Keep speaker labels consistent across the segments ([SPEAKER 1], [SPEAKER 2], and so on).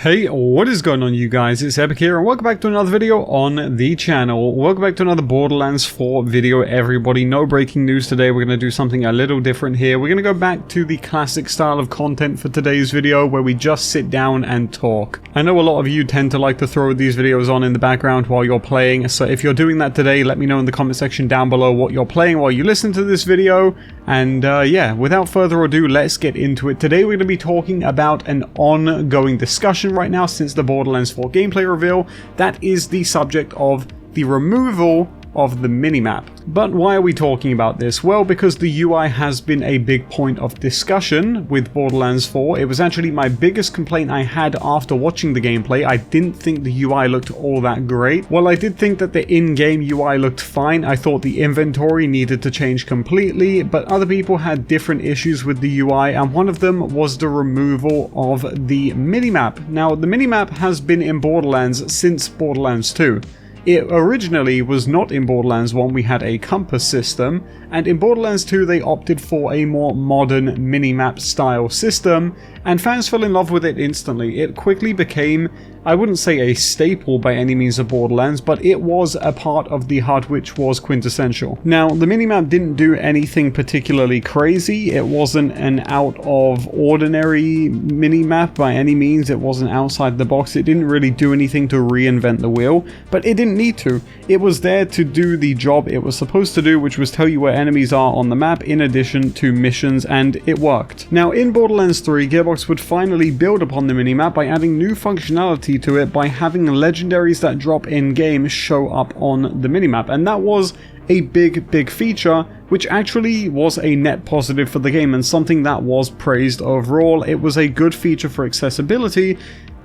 [SPEAKER 1] Hey, what is going on you guys? It's Epic here and welcome back to another video on the channel. Welcome back to another Borderlands 4 video, everybody. No breaking news today. We're going to do something a little different here. We're going to go back to the classic style of content for today's video where we just sit down and talk. I know a lot of you tend to like to throw these videos on in the background while you're playing, so if you're doing that today, let me know in the comment section down below what you're playing while you listen to this video. And yeah, without further ado, let's get into it. Today we're going to be talking about an ongoing discussion right now since the Borderlands 4 gameplay reveal. That is the subject of the removal of the minimap. But why are we talking about this? Well, because the UI has been a big point of discussion with Borderlands 4. It was actually my biggest complaint I had after watching the gameplay. I didn't think the UI looked all that great. While I did think that the in-game UI looked fine, I thought the inventory needed to change completely, but other people had different issues with the UI, and one of them was the removal of the minimap. Now, the minimap has been in Borderlands since Borderlands 2. It originally was not in Borderlands 1, we had a compass system, and in Borderlands 2 they opted for a more modern minimap style system, and fans fell in love with it instantly. It quickly became, I wouldn't say a staple by any means of Borderlands, but it was a part of the HUD which was quintessential. Now, the minimap didn't do anything particularly crazy. It wasn't an out of ordinary minimap by any means. It wasn't outside the box. It didn't really do anything to reinvent the wheel, but it didn't need to. It was there to do the job it was supposed to do, which was tell you where enemies are on the map in addition to missions, and it worked. Now, in Borderlands 3, Gearbox would finally build upon the minimap by adding new functionality to it by having legendaries that drop in game show up on the minimap, and that was a big feature which actually was a net positive for the game and something that was praised overall. It was a good feature for accessibility,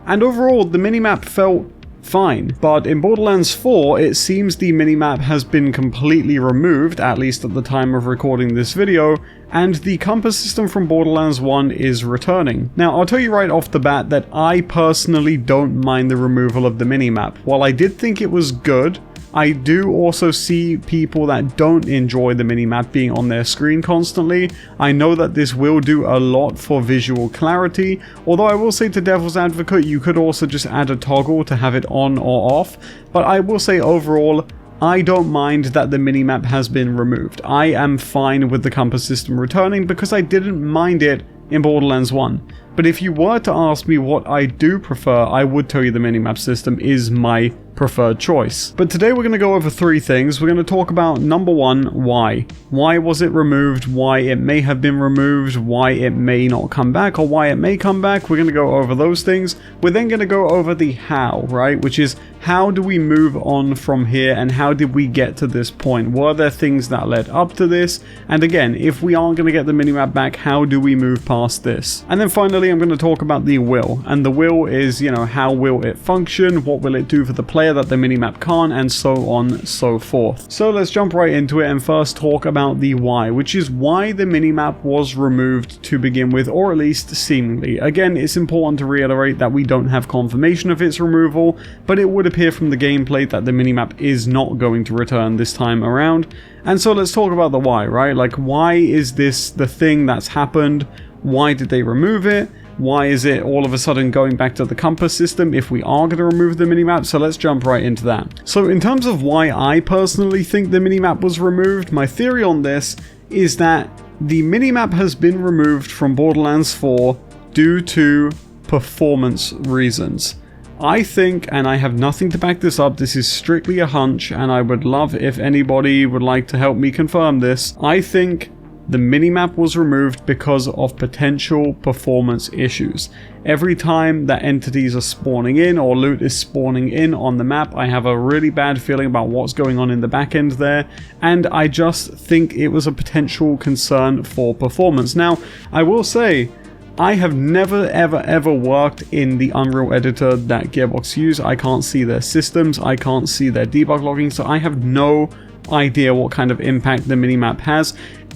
[SPEAKER 1] and overall the minimap felt fine. But in Borderlands 4, it seems the minimap has been completely removed, at least at the time of recording this video, and the compass system from Borderlands 1 is returning. Now, I'll tell you right off the bat that I personally don't mind the removal of the minimap. While I did think it was good, I do also see people that don't enjoy the minimap being on their screen constantly. I know that this will do a lot for visual clarity, although I will say to Devil's Advocate, you could also just add a toggle to have it on or off, but I will say overall, I don't mind that the minimap has been removed. I am fine with the compass system returning because I didn't mind it in Borderlands 1. But if you were to ask me what I do prefer, I would tell you the minimap system is my preferred choice. But today we're going to go over three things. We're going to talk about number one, why. Why was it removed? Why it may have been removed? Why it may not come back? Or why it may come back? We're going to go over those things. We're then going to go over the how, right? Which is how do we move on from here and how did we get to this point? Were there things that led up to this? And again, if we aren't going to get the minimap back, how do we move past this? And then finally, I'm going to talk about the will. And the will is, you know, how will it function? What will it do for the player that the minimap can't, and so on, so forth. So let's jump right into it and first talk about the why, which is why the minimap was removed to begin with, or at least seemingly. Again, it's important to reiterate that we don't have confirmation of its removal, but it would appear from the gameplay that the minimap is not going to return this time around. And so let's talk about the why, right? Like, why is this the thing that's happened? Why did they remove it? Why is it all of a sudden going back to the compass system if we are going to remove the minimap? So let's jump right into that. So in terms of why I personally think the minimap was removed, my theory on this is that the minimap has been removed from Borderlands 4 due to performance reasons. I think, and I have nothing to back this up, this is strictly a hunch, and I would love if anybody would like to help me confirm this. I think the minimap was removed because of potential performance issues. Every time that entities are spawning in or loot is spawning in on the map, I have a really bad feeling about what's going on in the back end there, and I just think it was a potential concern for performance. Now, I will say, I have never ever worked in the Unreal editor that Gearbox use. I can't see their systems, I can't see their debug logging, so I have no idea what kind of impact the minimap has.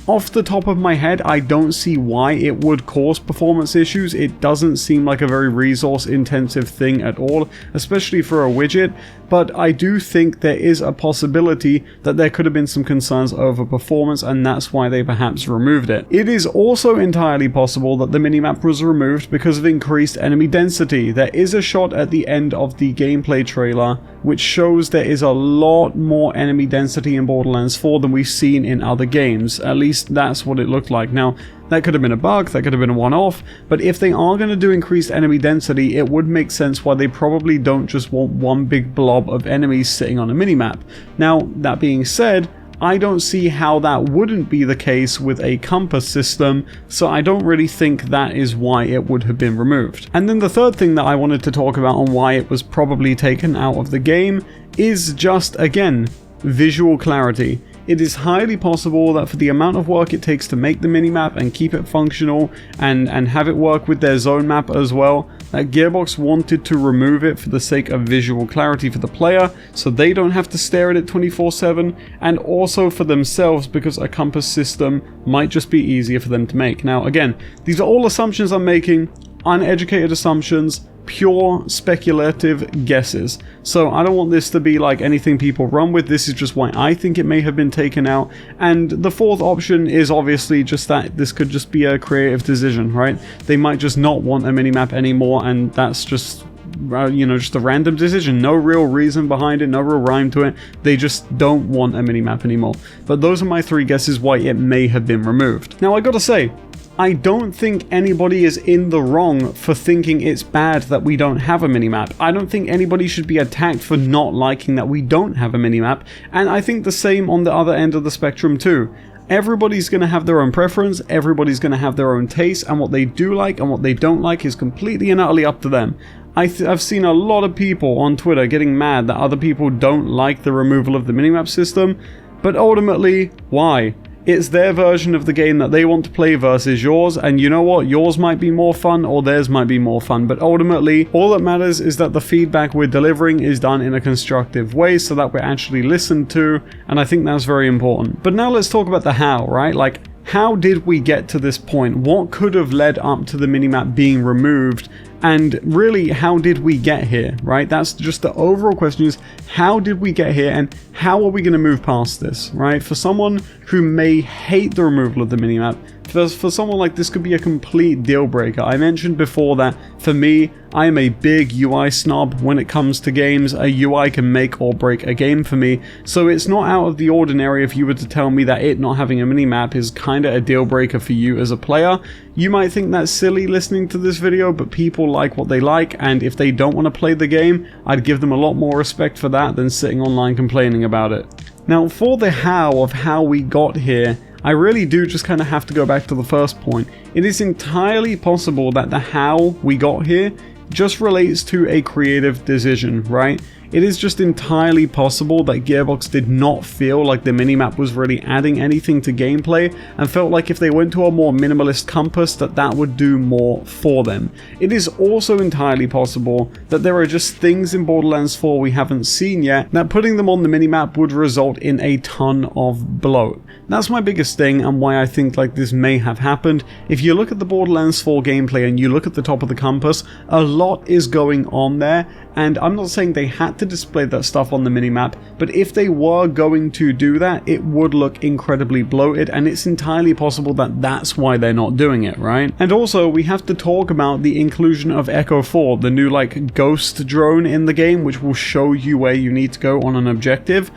[SPEAKER 1] Off the top of my head, I don't see why it would cause performance issues. It doesn't seem like a very resource intensive thing at all, especially for a widget, but I do think there is a possibility that there could have been some concerns over performance, and that's why they perhaps removed it. It is also entirely possible that the minimap was removed because of increased enemy density. There is a shot at the end of the gameplay trailer which shows there is a lot more enemy density in Borderlands 4 than we've seen in other games. At least that's what it looked like. Now, that could have been a bug, that could have been a one-off, but if they are going to do increased enemy density, it would make sense why they probably don't just want one big blob of enemies sitting on a minimap. Now, that being said, I don't see how that wouldn't be the case with a compass system, so I don't really think that is why it would have been removed. And then the third thing that I wanted to talk about on why it was probably taken out of the game is just, again, visual clarity. It is highly possible that for the amount of work it takes to make the minimap and keep it functional and have it work with their zone map as well, that Gearbox wanted to remove it for the sake of visual clarity for the player, so they don't have to stare at it 24/7, and also for themselves because a compass system might just be easier for them to make. Now again, these are all assumptions I'm making, uneducated assumptions, pure speculative guesses. So I don't want this to be like anything people run with. This is just why I think it may have been taken out. And the fourth option is obviously just that this could just be a creative decision, right? They might just not want a minimap anymore, and that's just just a random decision. No real reason behind it, no real rhyme to it. They just don't want a minimap anymore. But those are my three guesses why it may have been removed. Now I gotta say, I don't think anybody is in the wrong for thinking it's bad that we don't have a minimap. I don't think anybody should be attacked for not liking that we don't have a minimap, and I think the same on the other end of the spectrum too. Everybody's going to have their own preference, everybody's going to have their own taste, and what they do like and what they don't like is completely and utterly up to them. I've seen a lot of people on Twitter getting mad that other people don't like the removal of the minimap system, but ultimately, why? It's their version of the game that they want to play versus yours, and you know what? Yours might be more fun or theirs might be more fun, but ultimately, all that matters is that the feedback we're delivering is done in a constructive way so that we're actually listened to, and I think that's very important. But now let's talk about the how, right? Like, how did we get to this point? What could have led up to the minimap being removed? And really, how did we get here, right? That's just the overall question is, how did we get here and how are we going to move past this, right? For someone who may hate the removal of the minimap, for someone like this could be a complete deal breaker. I mentioned before that for me, I am a big UI snob when it comes to games. A UI can make or break a game for me, so it's not out of the ordinary if you were to tell me that it not having a minimap is kinda a deal breaker for you as a player. You might think that's silly listening to this video, but people like what they like, and if they don't want to play the game, I'd give them a lot more respect for that than sitting online complaining about it. Now, for the how of how we got here, I really do just kind of have to go back to the first point. It is entirely possible that the how we got here just relates to a creative decision, right? It is just entirely possible that Gearbox did not feel like the minimap was really adding anything to gameplay and felt like if they went to a more minimalist compass that would do more for them. It is also entirely possible that there are just things in Borderlands 4 we haven't seen yet that putting them on the minimap would result in a ton of bloat. That's my biggest thing and why I think like this may have happened. If you look at the Borderlands 4 gameplay and you look at the top of the compass, a lot is going on there, and I'm not saying they had to display that stuff on the minimap, but if they were going to do that, it would look incredibly bloated, and it's entirely possible that that's why they're not doing it, right? And also, we have to talk about the inclusion of Echo 4, the new like ghost drone in the game, which will show you where you need to go on an objective.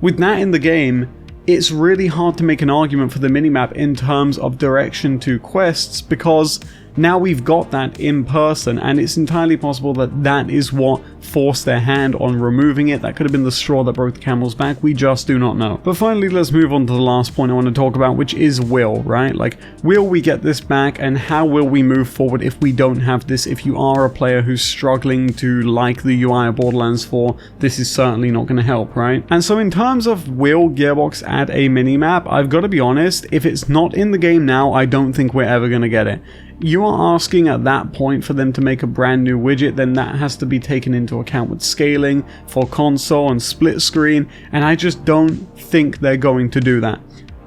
[SPEAKER 1] With that in the game, it's really hard to make an argument for the minimap in terms of direction to quests, because now we've got that in person, and it's entirely possible that that is what forced their hand on removing it. That could have been the straw that broke the camel's back. We just do not know. But finally, let's move on to the last point I want to talk about, which is will, right? Like, will we get this back, and how will we move forward if we don't have this? If you are a player who's struggling to like the UI of Borderlands 4, this is certainly not going to help, right? And so in terms of will Gearbox add a minimap, I've got to be honest, if it's not in the game now, I don't think we're ever going to get it. You are asking at that point for them to make a brand new widget, then that has to be taken into account with scaling for console and split screen, and I just don't think they're going to do that.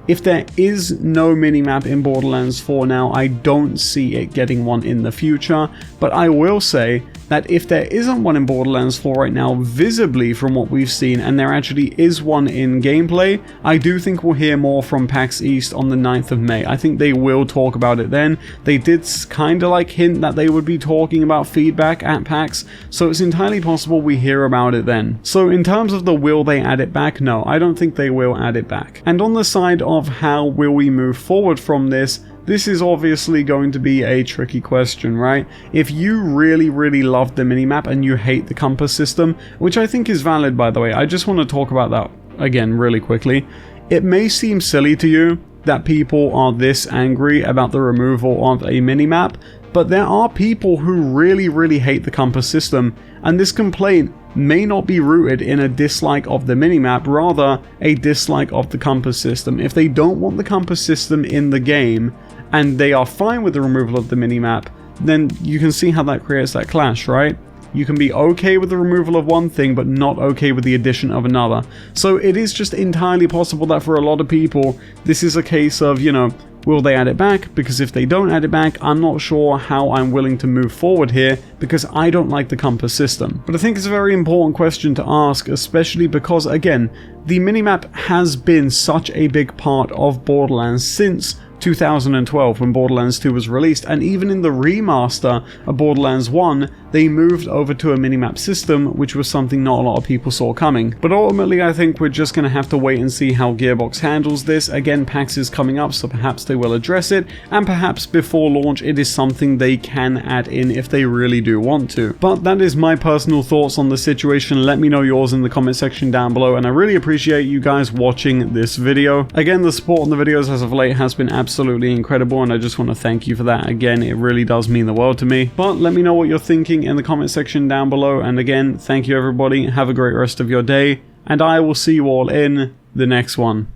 [SPEAKER 1] If there is no minimap in Borderlands 4 now, I don't see it getting one in the future, but I will say that if there isn't one in Borderlands 4 right now, visibly from what we've seen, and there actually is one in gameplay, I do think we'll hear more from PAX East on the 9th of May. I think they will talk about it then. They did kind of like hint that they would be talking about feedback at PAX, so it's entirely possible we hear about it then. So in terms of the will they add it back, no, I don't think they will add it back. And on the side of how will we move forward from this, this is obviously going to be a tricky question, right? If you really loved the minimap and you hate the compass system, which I think is valid by the way, I just want to talk about that again really quickly. It may seem silly to you that people are this angry about the removal of a minimap, but there are people who really hate the compass system, and this complaint may not be rooted in a dislike of the minimap, rather a dislike of the compass system. If they don't want the compass system in the game, and they are fine with the removal of the minimap, then you can see how that creates that clash, right? You can be okay with the removal of one thing, but not okay with the addition of another. So it is just entirely possible that for a lot of people, this is a case of, you know, will they add it back? Because if they don't add it back, I'm not sure how I'm willing to move forward here, because I don't like the compass system. But I think it's a very important question to ask, especially because, again, the minimap has been such a big part of Borderlands since 2012 when Borderlands 2 was released, and even in the remaster of Borderlands 1 they moved over to a minimap system, which was something not a lot of people saw coming. But ultimately I think we're just going to have to wait and see how Gearbox handles this. Again, PAX is coming up, so perhaps they will address it, and perhaps before launch it is something they can add in if they really do want to. But that is my personal thoughts on the situation. Let me know yours in the comment section down below, and I really appreciate you guys watching this video. Again, the support on the videos as of late has been absolutely incredible, and I just want to thank you for that. Again, it really does mean the world to me. But let me know what you're thinking in the comment section down below, and again, thank you everybody, have a great rest of your day, and I will see you all in the next one.